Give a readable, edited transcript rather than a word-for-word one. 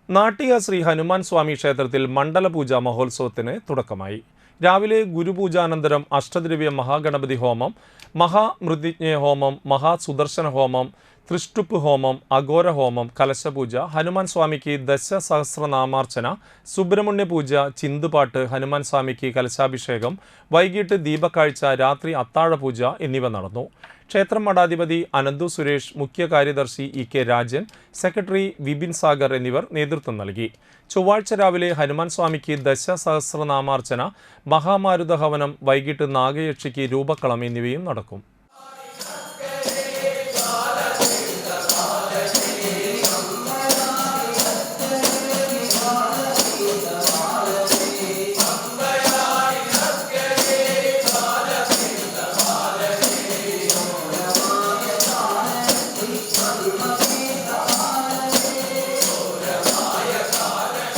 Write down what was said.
നാട്ടിക ശ്രീ ഹനുമാൻ സ്വാമി ക്ഷേത്രത്തിൽ മണ്ഡലപൂജ മഹോത്സവത്തിന് തുടക്കമായി. രാവിലെ ഗുരുപൂജാനന്തരം അഷ്ടദ്രവ്യ മഹാഗണപതി ഹോമം, മഹാമൃതിജ്ഞ ഹോമം, മഹാസുദർശന ഹോമം, തൃഷ്ടുപ്പ് ഹോമം, അഘോര ഹോമം, കലശപൂജ, ഹനുമാൻ സ്വാമിക്ക് ദശസഹസ്രനാമാർച്ചന, സുബ്രഹ്മണ്യ പൂജ, ചിന്തുപാട്ട്, ഹനുമാൻ സ്വാമിക്ക് കലശാഭിഷേകം, വൈകിട്ട് ദീപക്കാഴ്ച, രാത്രി അത്താഴപൂജ എന്നിവ നടന്നു. ക്ഷേത്രം മഠാധിപതി അനന്തു സുരേഷ്, മുഖ്യ കാര്യദർശി ഇ.കെ. രാജൻ, സെക്രട്ടറി വിപിൻ സാഗർ എന്നിവർ നേതൃത്വം നൽകി. ചൊവ്വാഴ്ച രാവിലെ ഹനുമാൻ സ്വാമിക്ക് ദശസഹസ്രനാമാർച്ചന, മഹാമാരുത ഹവനം, വൈകിട്ട് നാഗയക്ഷിക്ക് രൂപക്കളം എന്നിവയും നടക്കും.